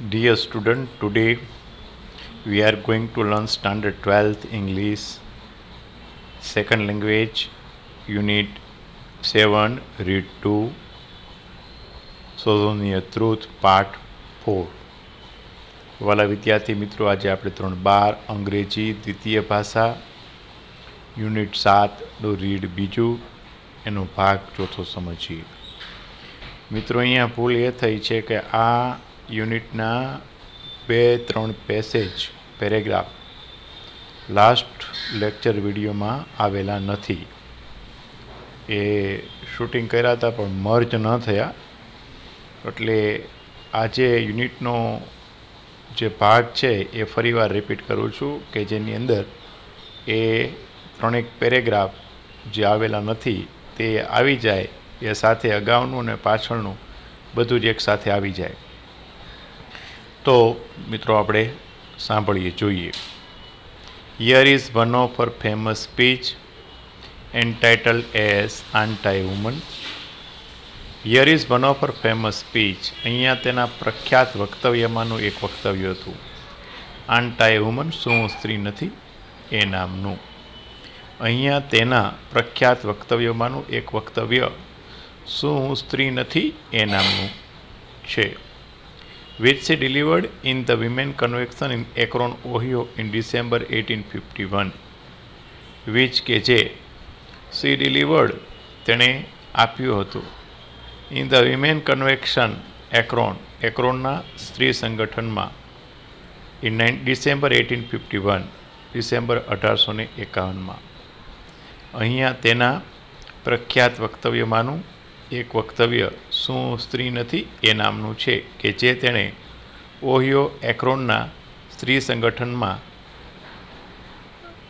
Dear student, today we are going to learn standard 12th English, second language, unit 7, read 2, Sojourner Truth, part 4. વાલા વિદ્યાર્થી મિત્રો, આજે આપણે ધોરણ 12 અંગ્રેજી દ્વિતીય ભાષા યુનિટ 7 રીડ બીજું એનો ભાગ ચોથો સમજીએ. મિત્રો, અહીંયા ભૂલ એ થઈ છે કે આ યુનિટના 2-3 પેરેગ્રાફ લાસ્ટ લેક્ચર વિડીયોમાં આવેલા નથી. એ શૂટિંગ કર્યા હતા પણ મર્જ ન થયા, એટલે આજે યુનિટનો જે ભાગ છે એ ફરીવાર રિપીટ કરું છું કે જેની અંદર એ 3 પેરેગ્રાફ જે આવેલા નથી તે આવી જાય, એ સાથે અગાઉનું અને પાછળનું બધું જ એક સાથે આવી જાય. તો મિત્રો આપણે સાંભળીએ, જોઈએ. Here is one of her famous speech entitled as Anti-Woman. Here is one of her famous speech. અહીંયા તેના પ્રખ્યાત વક્તવ્યમાંનું એક વક્તવ્ય હતું. Anti-Woman, શું સ્ત્રી નથી, એ નામનું. અહીંયા તેના પ્રખ્યાત વક્તવ્યમાંનું એક વક્તવ્ય, શું હું સ્ત્રી નથી, એ નામનું છે. Which she delivered in the Women Convention in Akron, Ohio in December 1851. Which કે જે she delivered તેણે આપ્યું હતું in the Women Convention Akron, એક્રોનના સ્ત્રી સંગઠનમાં in December 1851, ડિસેમ્બર 1851માં. અહીંયા તેના પ્રખ્યાત વક્તવ્યમાંનું એક વક્તવ્ય, શું સ્ત્રી નથી, એ નામનું છે, કે જે તેણે ઓહિયો એક્રોનના સ્ત્રી સંગઠનમાં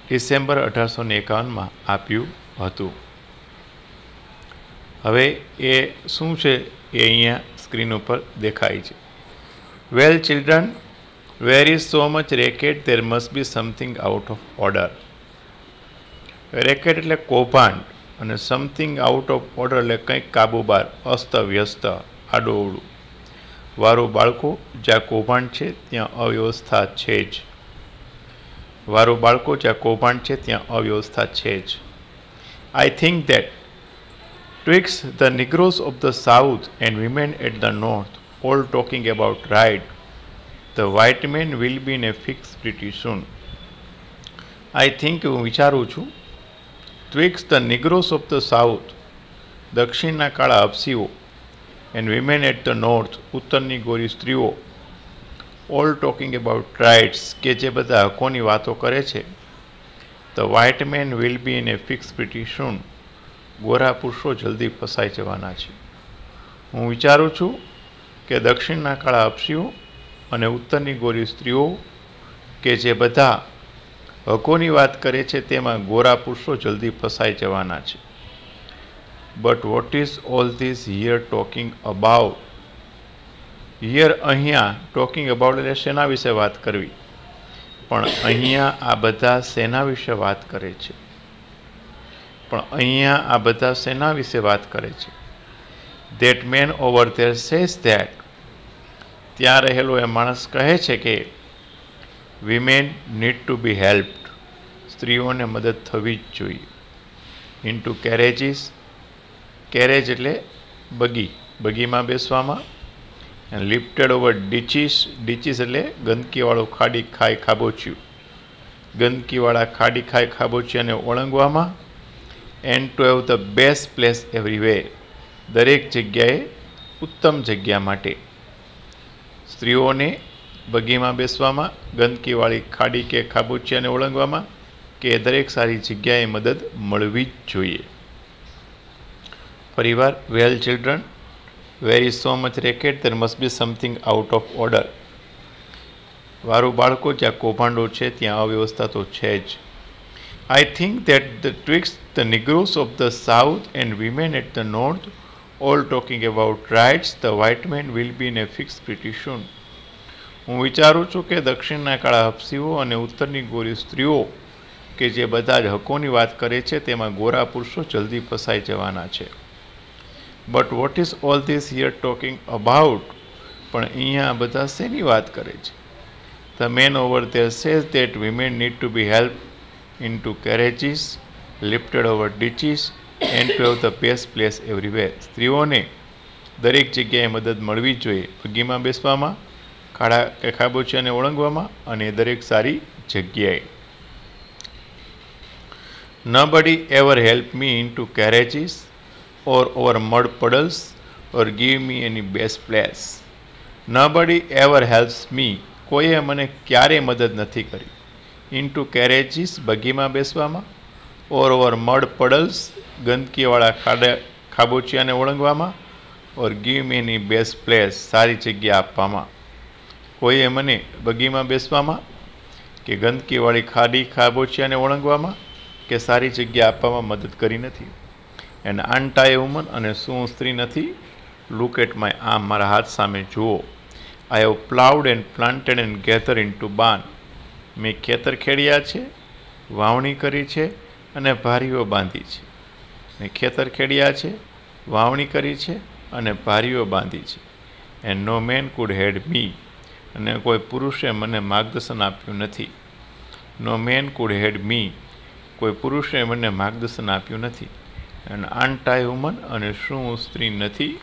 ડિસેમ્બર 1851માં આપ્યું હતું. હવે એ શું છે એ અહીંયા સ્ક્રીન ઉપર દેખાય છે. Well children, where is so much racket, there must be something out of order. Racket એટલે કૌભાંડ, અને સમથિંગ આઉટ ઓફ ઓર્ડર એટલે કંઈક કાબુ બહાર, અસ્ત વ્યસ્ત, આડોઅવળું. વારું બાળકો, જ્યાં કૌભાંડ છે ત્યાં અવ્યવસ્થા છે જ. વારું બાળકો, જ્યાં કૌભાંડ છે ત્યાં અવ્યવસ્થા છે જ. I think that twixt the Negroes of the South and women at the North, all talking about right, the white men will be in a fix pretty soon. I think, હું વિચારું છું, twixt the Negroes of the South, દક્ષિણના કાળા હપસીઓ, and women at the North, ઉત્તરની ગોરી સ્ત્રીઓ, all talking about rights, કે જે બધા હકોની વાતો કરે છે, the white men will be in a fix pretty soon, ગોરા પુરુષો જલ્દી ફસાઈ જવાના છે. હું વિચારું છું કે દક્ષિણના કાળા હપસીઓ અને ઉત્તરની ગોરી સ્ત્રીઓ, કે જે બધા હકોની વાત કરે છે, તેમાં ગોરા પુરુષો જલ્દી ફસાઈ જવાના છે. But what is all this here talking about? Here અહીંયા ટોકિંગ અબાઉટ એટલે શેના વિશે વાત કરવી, પણ અહીંયા આ બધા શેના વિશે વાત કરે છે? That man over there says that, ત્યાં રહેલો એ માણસ કહે છે કે women need to be helped, સ્ત્રીઓને મદદ થવી જ જોઈએ. into carriages, carriage એટલે બગી, બગીમાં બેસવામાં, and lifted over ditches, ditches એટલે ગંદકીવાળું ખાડી ખાઈ ખાબોચ્યું, ગંદકીવાળા ખાડી ખાઈ ખાબોચિયાને ઓળંગવામાં, and to have the best place everywhere, દરેક જગ્યાએ ઉત્તમ જગ્યા માટે. સ્ત્રીઓને બગીમાં બેસવામાં, ગંદકીવાળી ખાડી કે ખાબોચિયાને ઓળંગવામાં, કે દરેક સારી જગ્યાએ મદદ મળવી જ જોઈએ. ફરીવાર, well children, where is so much racket, there must be something out of order. વારું બાળકો, જ્યાં કૌભાંડો છે ત્યાં અવ્યવસ્થા તો છે જ. I think that twixt the Negroes of the South and women at the North, all talking about rights, the white man will be in a fix pretty soon. હું વિચારું છું કે દક્ષિણના કાળા હપસીઓ અને ઉત્તરની ગોરી સ્ત્રીઓ, કે જે બધા જ હકોની વાત કરે છે, તેમાં ગોરા પુરુષો જલ્દી ફસાઈ જવાના છે. But what is all this here talking about? પણ અહીંયા આ બધા શેની વાત કરે છે? The man over there says that women need to be helped into carriages, lifted over ditches and to have the best place everywhere. સ્ત્રીઓને દરેક જગ્યાએ મદદ મળવી જોઈએ, બગીમાં બેસવામાં, ખાડા કે ખાબોચિયાને ઓળંગવામાં અને દરેક સારી જગ્યાએ. Nobody ever helped me into carriages or over mud puddles or give me any best place. Nobody ever helps me. કોઈએ મને ક્યારેય મદદ નથી કરી. ઇન્ટુ કેરેજીસ બગીમાં બેસવામાં, ઓર ઓવર મડ પડલ્સ ગંદકીવાળા ખાબોચિયાને ઓળંગવામાં, ઓર ગીવ મી એની બેસ્ટ પ્લેસ સારી જગ્યા આપવામાં. કોઈએ મને બગીમાં બેસવામાં કે ગંદકીવાળી ખાબોચિયાને ઓળંગવામાં કે સારી જગ્યા આપવામાં મદદ કરી નથી. એન્ડ આંટાએ વુમન અને શું સ્ત્રી નથી? લુક એટ માય આર્મ, મારા હાથ સામે જુઓ. I have plowed and planted and gathered into barn. મેં ખેતર ખેડ્યા છે, વાવણી કરી છે અને ભારીઓ બાંધી છે. મેં ખેતર ખેડ્યા છે, વાવણી કરી છે અને ભારીઓ બાંધી છે. And no man could head me. અને કોઈ પુરુષે મને માર્ગદર્શન આપ્યું નથી. No man could head me. કોઈ પુરુષે મને માર્ગદર્શન આપ્યું નથી. And aren't I woman? અને શું સ્ત્રી નથી?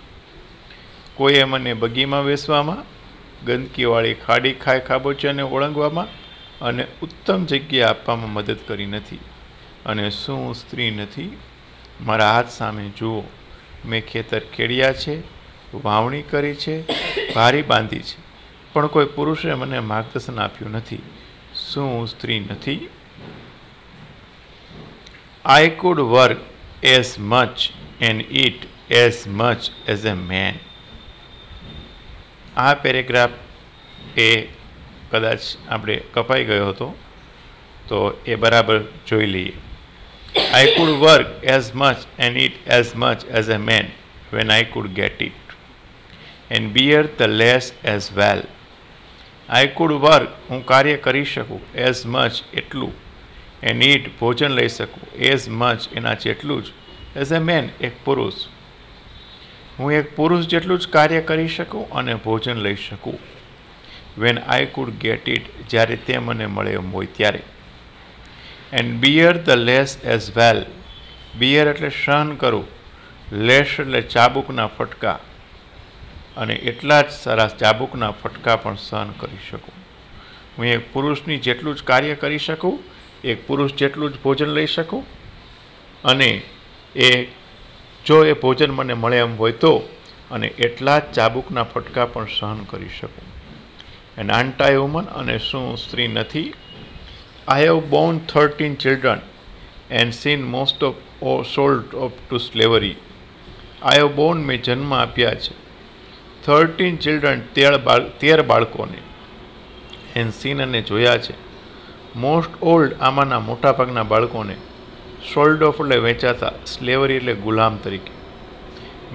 કોઈએ મને બગીમાં બેસવામાં, ગંદકીવાળી ખાબોચિયાને ઓળંગવામાં અને ઉત્તમ જગ્યા આપવામાં મદદ કરી નથી. અને શું સ્ત્રી નથી? મારા હાથ સામે જુઓ. મેં ખેતર ખેડ્યા છે, વાવણી કરી છે, ભારી બાંધી છે, પણ કોઈ પુરુષે મને માર્ગદર્શન આપ્યું નથી. શું સ્ત્રી નથી? I could work as much and eat as much as a man. આ પેરેગ્રાફ એ કદાચ આપણે કપાઈ ગયો હતો, તો એ બરાબર જોઈ લઈએ. I could work as much and eat as much as a man when I could get it, and bear the less as well. I could work, હું કાર્ય કરી શકું, as much એટલું, and eat ભોજન લઈ શકું, as much એનાથી એટલું જ, as a man એક પુરુષ. હું એક પુરુષ જેટલું જ કાર્ય કરી શકું અને ભોજન લઈ શકું. When I could get it, જ્યારે તે મને મળે એમ હોય ત્યારે. And bear the less as well. Bear એટલે સહન કરવું, લેસ એટલે ચાબુકના ફટકા, અને એટલા જ સારા ચાબુકના ફટકા પણ સહન કરી શકું. હું એક પુરુષની જેટલું જ કાર્ય કરી શકું, એક પુરુષ જેટલું જ ભોજન લઈ શકું, અને જો એ ભોજન મને મળે એમ હોય તો, અને એટલા જ ચાબુકના ફટકા પણ સહન કરી શકું. એન્ડ આન્ટ આઈ વુમન, અને શું સ્ત્રી નથી? I have borne 13 children and seen most of sold off to slavery. I have borne, મેં જન્મ આપ્યા છે, 13 children 13 બાળકોને, એન્ડ સીન અને જોયા છે, મોસ્ટ ઓલ્ડ આમાંના મોટાભાગના બાળકોને, સોલ્ડ ઓફ એટલે વેચાતા, સ્લેવરી એટલે ગુલામ તરીકે.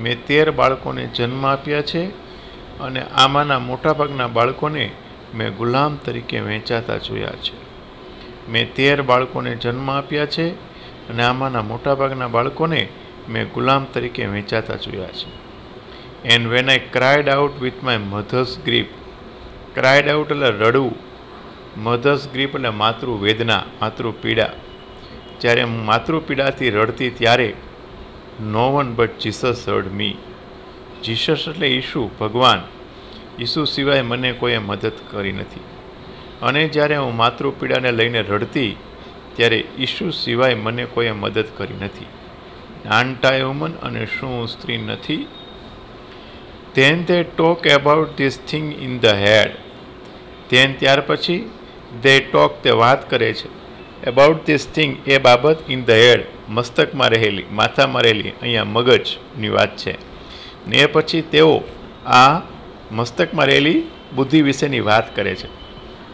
મેં 13 બાળકોને જન્મ આપ્યા છે અને આમાંના મોટાભાગના બાળકોને મેં ગુલામ તરીકે વેચાતા જોયા છે. મેં 13 બાળકોને જન્મ આપ્યા છે અને આમાંના મોટાભાગના બાળકોને મેં ગુલામ તરીકે વેચાતા જોયા છે. And when I cried out with my mothers grip. Cried out એટલે રડવું, મધર્સ ગ્રીપ એટલે માતૃ વેદના, માતૃ પીડા. જ્યારે હું માતૃપીડાથી રડતી ત્યારે no one but Jesus heard me. Jesus એટલે ઈસુ, ભગવાન. ઈસુ સિવાય મને કોઈએ મદદ કરી નથી. અને જ્યારે હું માતૃપીડાને લઈને રડતી ત્યારે ઈસુ સિવાય મને કોઈએ મદદ કરી નથી. આન્ટ આઈ વુમન, અને શું સ્ત્રી નથી? Then they talk about this thing in the head. Then ત્યાર પછી, દે ટોક તે વાત કરે છે, અબાઉટ ધીસ થિંગ એ બાબત, ઇન ધ હેડ મસ્તકમાં રહેલી, માથામાં રહેલી, અહીંયા મગજની વાત છે. ને પછી તેઓ આ મસ્તકમાં રહેલી બુદ્ધિ વિશેની વાત કરે છે.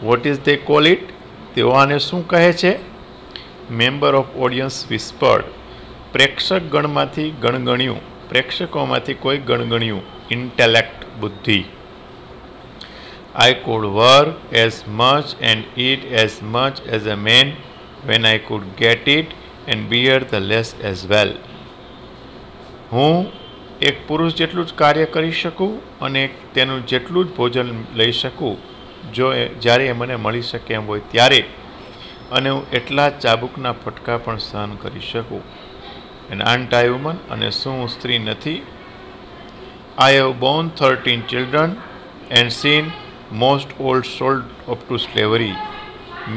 What is they call it? તેઓ આને શું કહે છે? Member of audience whispered. પ્રેક્ષક ગણમાંથી ગણગણ્યું, પ્રેક્ષકોમાંથી કોઈ ગણગણ્યું. ઇન્ટેલેક્ટ બુદ્ધિ. I could work as much and eat as much as a man when I could get it and bear the less as well. હું એક પુરુષ જેટલું જ કાર્ય કરી શકું અને તેનું જેટલું જ ભોજન લઈ શકું જો જ્યારે એ મને મળી શકે એમ હોય ત્યારે, અને હું એટલા જ ચાબુકના ફટકા પણ સહન કરી શકું. એન્ડ આન્ટ આઈ વુમન, અને શું હું સ્ત્રી નથી? I have borne 13 children and seen most old sold up to slavery.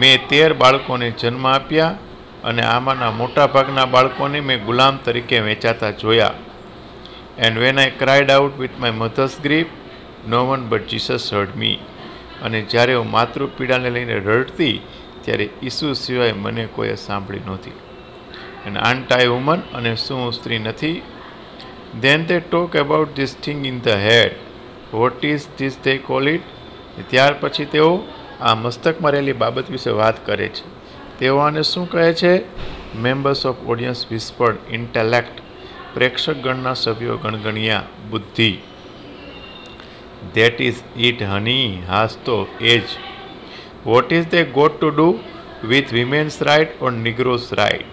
મેં 13 બાળકોને જન્મ આપ્યા અને આમાંના મોટા ભાગના બાળકોને મેં ગુલામ તરીકે વેચાતા જોયા. And when I cried out with my mother's grief no one but Jesus heard me. અને જ્યારે હું માતૃપીડાને લઈને રડતી ત્યારે ઈસુ સિવાય મને કોઈએ સાંભળી નહોતી. એન્ડ આન્ટ આઈ વુમન, અને શું હું સ્ત્રી નથી? Then they talk about this thing in the head. What is this they call it? ત્યાર પછી તેઓ આ મસ્તકમાં રહેલી બાબત વિશે વાત કરે છે. તેઓ આને શું કહે છે? Members of audience whispered. Intellect. પ્રેક્ષકગણના સભ્યો ગણગણ્યા. બુદ્ધિ. That is it, honey. હાસ તો એ જ. What is they got to do with women's right or Negroes' right?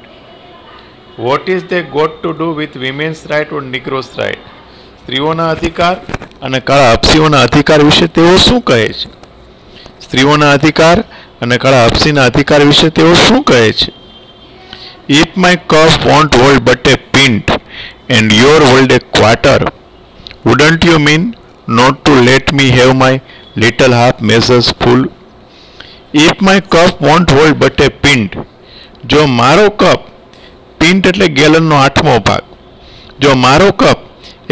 What is they got to do with women's right or Negroes' right? સ્ત્રીઓના અધિકાર અને કાળા હપસીઓના અધિકાર વિશે તેઓ શું કહે છે? સ્ત્રીઓના અધિકાર અને કાળા હપસીના અધિકાર વિશે તેઓ શું કહે છે? If my cup won't hold but a pint and your hold a quarter, wouldn't you mean not to let me have my little half measures full? If my cup won't hold but a pint, જો મારો cup, પિન્ટ એટલે ગેલનનો 8મો ભાગ, જો મારો cup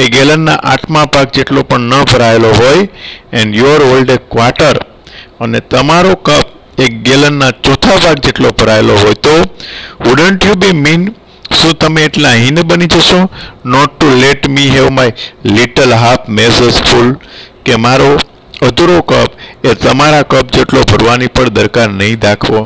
એ ગેલનના 8મા ભાગ જેટલો પણ ન ભરાયેલો હોય, and your hold A quarter, અને તમારો કપ એક ગેલનના 4થા ભાગ જેટલો ભરાયેલો હોય તો વુડન્ટ યુ બી મીન, શું તમે એટલા હીન બની જશો? Not to let me have my little half measures fool, કે મારો અધૂરો કપ એ તમારા કપ જેટલો ભરવાની પણ દરકાર નહીં દાખવો.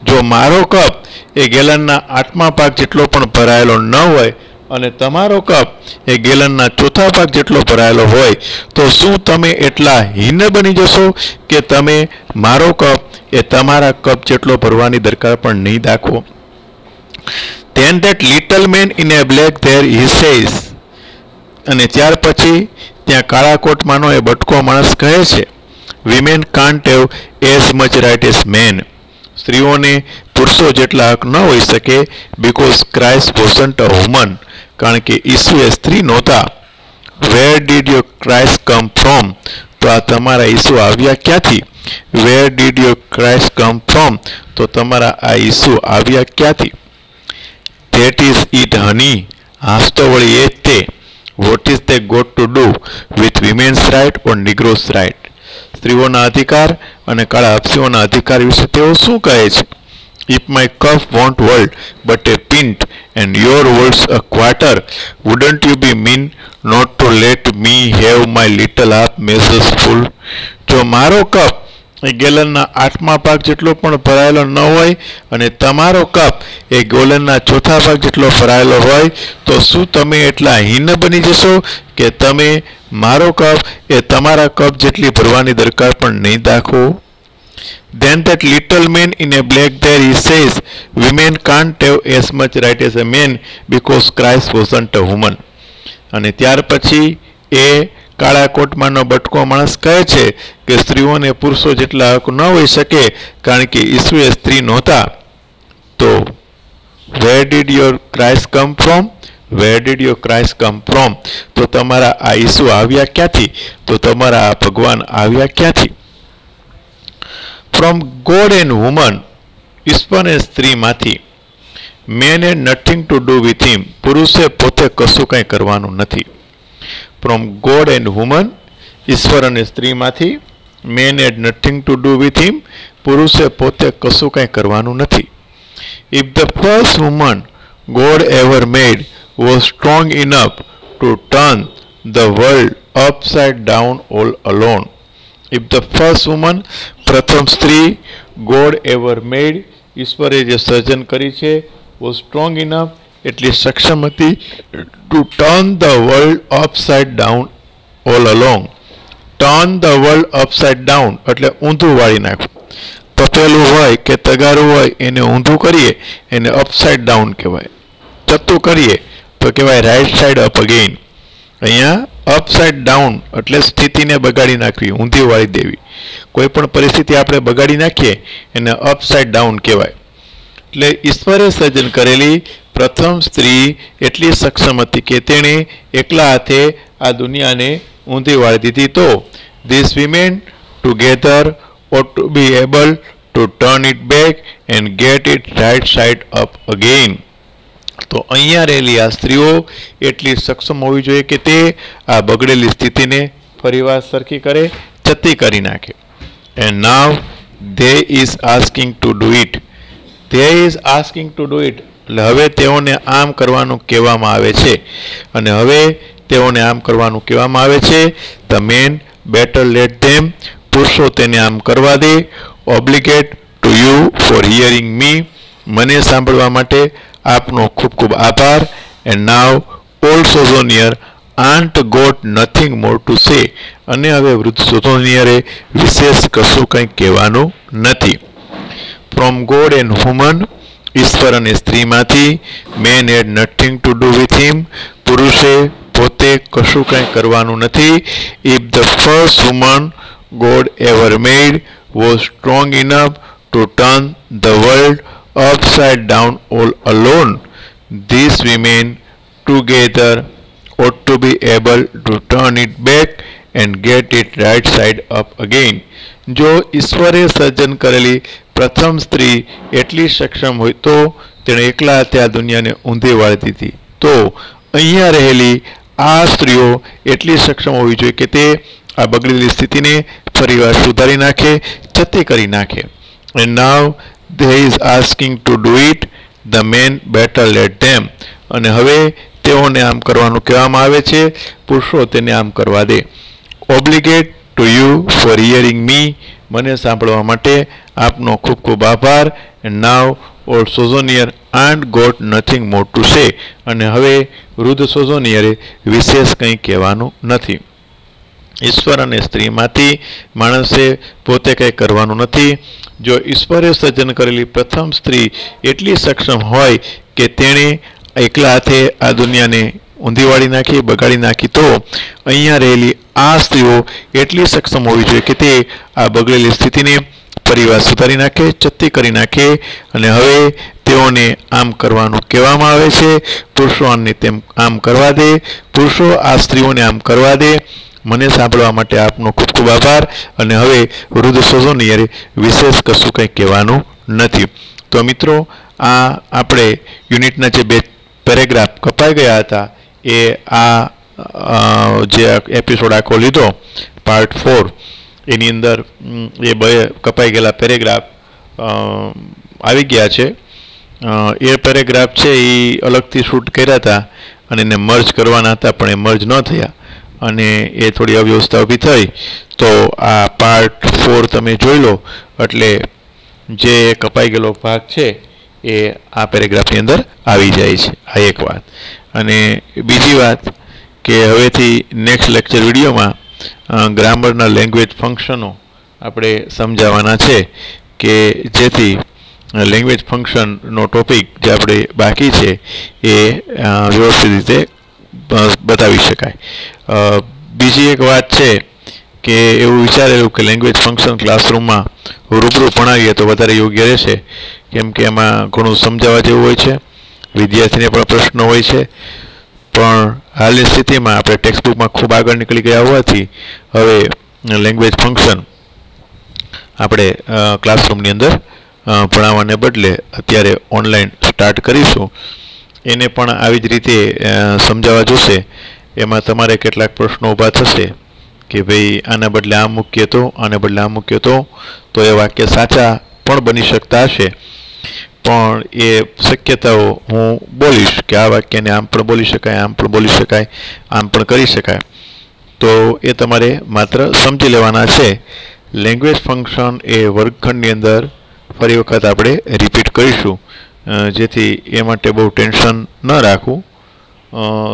જો મારો કપ એ ગેલનના 8મા ભાગ જેટલો પણ ભરાયેલો ન હોય અને તમારો કપ એ ગેલનના 4થા ભાગ જેટલો ભરાયેલો હોય તો શું તમે એટલા હીન બની જશો કે તમે મારો કપ એ તમારા કપ જેટલો ભરવાની દરકાર પણ નહીં દાખવો? Then that little man in a black there he says, અને ત્યાર પછી ત્યાં કાળા કોટમાંનો એ બટકો માણસ કહે છે, women can't have as much right as men. સ્ત્રીઓને પુરુષો જેટલા હક ન હોઈ શકે, because Christ wasn't a woman, કારણ કે ઈસુ એ સ્ત્રી નહોતા. Where did your Christ come from? તો આ તમારા ઈસુ આવ્યા ક્યાંથી? Where did your Christ come from? તો તમારા આ ઈસુ આવ્યા ક્યાંથી? That is it, honey. હાસ તો વળી એ જ તે. What is they got to do with women's right or Negroes' right? સ્ત્રીઓના અધિકાર અને કાળા હપસીઓના અધિકાર વિશે તેઓ શું કહે છે? If my cup won't hold but a pint and your holds a quarter, wouldn't you be mean not to let me have my little half measures full? જો મારો કપ એ ગેલનના 8મા ભાગ જેટલો પણ ભરાયેલો ન હોય અને તમારો કપ એ ગેલનના 4થા ભાગ જેટલો ભરાયેલો હોય તો શું તમે એટલા હીન બની જશો કે તમે મારો કપ એ તમારા કપ જેટલી ભરવાની દરકાર પણ નહીં દાખવો? Then that little man in a black there he says, women can't have as much right as a man because Christ wasn't a woman. અને ત્યાર પછી એ કાળા કોટમાંનો બટકો માણસ કહે છે કે સ્ત્રીઓને પુરુષો જેટલા હક ન હોઈ શકે કારણ કે ઈસુ એ સ્ત્રી નહોતા. તો where did your Christ come from? Where did your Christ come from? તો તમારા આ ઈસુ આવ્યા ક્યાંથી? તો તમારા આ ભગવાન આવ્યા ક્યાંથી? From God and woman, ઈશ્વર અને સ્ત્રીમાંથી. Man had nothing to do with him. પુરુષે પોતે કશું કંઈ કરવાનું નથી. From God and woman, ઈશ્વર અને સ્ત્રીમાંથી. Man had nothing to do with him. પુરુષે પોતે કશું કંઈ કરવાનું નથી. If the first woman God ever made was strong enough to turn the world upside down all alone. If the first woman, પ્રથમ સ્ત્રી, God ever made, ઈશ્વરે જે સર્જન કરી છે, was strong enough, એટલી સક્ષમ હતી, to turn the world upside down all along. Turn the world upside down એટલે ઊંધું વાળી નાખવું. તપેલું હોય કે તગારું હોય એને ઊંધું કરીએ એને અપસાઇડ ડાઉન કહેવાય. ચત્તું કરીએ તો કહેવાય રાઇટ સાઇડ અપ અગેઇન. અહીંયા અપસાઇડ ડાઉન એટલે સ્થિતિને બગાડી નાખવી, ઊંધી વાળી દેવી. કોઈ પણ પરિસ્થિતિ આપણે બગાડી નાખીએ એને અપસાઇડ ડાઉન કહેવાય. એટલે ઈશ્વરે સર્જન કરેલી પ્રથમ સ્ત્રી એટલી સક્ષમ હતી કે તેણે એકલા હાથે આ દુનિયાને ઊંધી વાળી દીધી. તો this women together ought to be able to turn it back and get it right side up again. તો અહીંયા રહેલી આ સ્ત્રીઓ એટલી સક્ષમ હોવી જોઈએ કે તે આ બગડેલી સ્થિતિને ફરીવાર સરખી કરે, ચત્તી કરી નાખે. And now they is asking to do it. They is asking to do it. એટલે હવે તેઓને આમ કરવાનું કહેવામાં આવે છે. અને હવે તેઓને આમ કરવાનું કહેવામાં આવે છે. The men better let them. પુરુષો તેને આમ કરવા દે. Obligate to you for hearing me. મને સાંભળવા માટે આપનો ખૂબ ખૂબ આભાર. And now all sojourner aunt got nothing more to say. અને હવે વૃદ્ધ સોજોનિયરે વિશેષ કશું કંઈ કહેવાનું નથી. From God and woman, ઈશ્વર અને સ્ત્રીમાંથી, man had nothing to do with him. પુરુષે પોતે કશું કંઈ કરવાનું નથી. If the first woman God ever made was strong enough to turn the world upside down all alone, these women together ought to be able to turn it back and get it right side up again. જો ઈશ્વરે સર્જન કરેલી પ્રથમ સ્ત્રી એટલી સક્ષમ હોય તો તેણે એકલા હાથે આ દુનિયાને ઊંધી વાળી દીધી. તો અહીંયા રહેલી આ સ્ત્રીઓ એટલી સક્ષમ હોવી જોઈએ કે તે આ બગડેલી સ્થિતિને ફરીવાર સુધારી નાખે, ચત્તી કરી નાખે. And now they is asking to do it. The men better let them. અને હવે તેઓને આમ કરવાનું કહેવામાં આવે છે. પુરુષો તેને આમ કરવા દે. Obligate to you for hearing me. મને સાંભળવા માટે આપનો ખૂબ ખૂબ આભાર. And now all sojourner and got nothing more to say. અને હવે વૃદ્ધ સોજોનિયરે વિશેષ કંઈ કહેવાનું નથી. ઈશ્વર અને સ્ત્રીમાંથી માણસે પોતે કંઈ કરવાનું નથી. જો ઈશ્વરે સર્જન કરેલી પ્રથમ સ્ત્રી એટલી સક્ષમ હોય કે તેણે એકલા હાથે આ દુનિયાને ઊંધી વાળી નાખી, બગાડી નાખી, તો અહીંયા રહેલી આ સ્ત્રીઓ એટલી સક્ષમ હોવી જોઈએ કે તે આ બગડેલી સ્થિતિને ફરીવાર સુધારી નાખે, ચત્તી કરી નાખે. અને હવે તેઓને આમ કરવાનું કહેવામાં આવે છે. પુરુષોને તેમ આમ કરવા દે. પુરુષો આ સ્ત્રીઓને આમ કરવા દે. મને સાંભળવા માટે આપનો ખૂબ ખૂબ આભાર. અને હવે વૃદ્ધ સોજોનિયરે વિશેષ કશું કંઈ કહેવાનું નથી. તો મિત્રો, આ આપણે યુનિટના જે 2 પેરેગ્રાફ કપાઈ ગયા હતા એ આ જે એપિસોડ આખો લીધો પાર્ટ 4 એની અંદર એ 2 કપાઈ ગયેલા પેરેગ્રાફ આવી ગયા છે. એ પેરેગ્રાફ છે એ અલગથી શૂટ કર્યા હતા અને એને મર્જ કરવાના હતા, પણ એ મર્જ ન થયા અને એ થોડી અવ્યવસ્થા ઊભી થઈ. તો આ પાર્ટ 4 તમે જોઈ લો એટલે જે કપાઈ ગયેલો ભાગ છે એ આ પેરેગ્રાફની અંદર આવી જાય છે. આ એક વાત. અને બીજી વાત કે હવેથી નેક્સ્ટ લેક્ચર વિડીયોમાં ગ્રામરના લેંગ્વેજ ફંક્શનો આપણે સમજાવવાના છે કે જેથી લેંગ્વેજ ફંક્શનનો ટોપિક જે આપણે બાકી છે એ વ્યવસ્થિત રીતે બતાવી શકાય. બીજી એક વાત છે કે એવું વિચારેલું કે લેંગ્વેજ ફંક્શન ક્લાસરૂમમાં રૂબરૂ ભણાવીએ તો વધારે યોગ્ય રહેશે, કેમ કે એમાં ઘણું સમજાવવા જેવું હોય છે, વિદ્યાર્થીને પણ પ્રશ્નો હોય છે. પણ હાલની સ્થિતિમાં આપણે ટેક્સ્ટબુકમાં ખૂબ આગળ નીકળી ગયા હોવાથી હવે લેંગ્વેજ ફંક્શન આપણે ક્લાસરૂમની અંદર ભણાવવાને બદલે અત્યારે ઓનલાઈન સ્ટાર્ટ કરીશું. એને પણ આવી જ રીતે સમજાવવા જોશે. એમાં તમારે કેટલાક પ્રશ્નો ઊભા થશે કે ભાઈ આના બદલે આમ મૂકીએ તો, આને બદલે આમ મૂકીએ તો એ વાક્ય સાચા પણ બની શકતા હશે. પણ એ શક્યતાઓ હું બોલીશ કે આ વાક્યને આમ પણ બોલી શકાય, આમ પણ બોલી શકાય, આમ પણ કરી શકાય. તો એ તમારે માત્ર સમજી લેવાના છે. લેંગ્વેજ ફંક્શન એ વર્ગખંડની અંદર ફરી વખત આપણે રિપીટ કરીશું, જેથી એ માટે બહુ ટેન્શન ન રાખવું.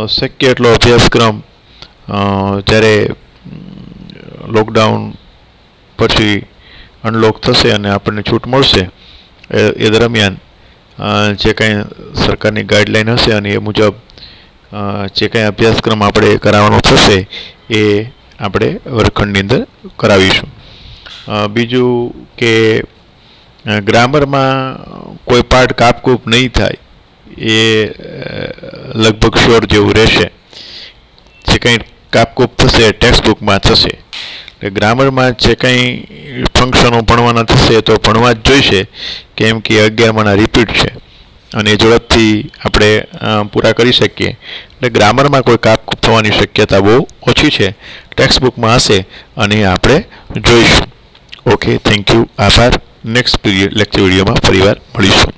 શક્ય એટલો અભ્યાસક્રમ જ્યારે લોકડાઉન પછી અનલોક થશે અને આપણને છૂટ મળશે એ દરમિયાન જે કાંઈ સરકારની ગાઈડલાઈન હશે અને એ મુજબ જે કંઈ અભ્યાસક્રમ આપણે કરાવવાનો થશે એ આપણે વર્ગખંડની અંદર કરાવીશું. બીજું કે ગ્રામરમાં કોઈ પાર્ટ કાપકૂપ નહીં થાય એ લગભગ શ્યોર જેવું રહેશે. જે કંઈ કાપકૂપ થશે ટેક્સ્ટબુકમાં થશે. એટલે ગ્રામરમાં જે કંઈ ફંક્શનો ભણવાના થશે તો ભણવા જ જોઈશે, કેમ કે 11માના રિપીટ છે અને એ ઝડપથી આપણે પૂરા કરી શકીએ. એટલે ગ્રામરમાં કોઈ કાપકૂપ થવાની શક્યતા બહુ ઓછી છે. ટેક્સ્ટબુકમાં હશે અને આપણે જોઈશું. ઓકે, થેન્ક યુ, આભાર. નેક્સ્ટ લેક્ચર વિડીયોમાં ફરીવાર મળીશું.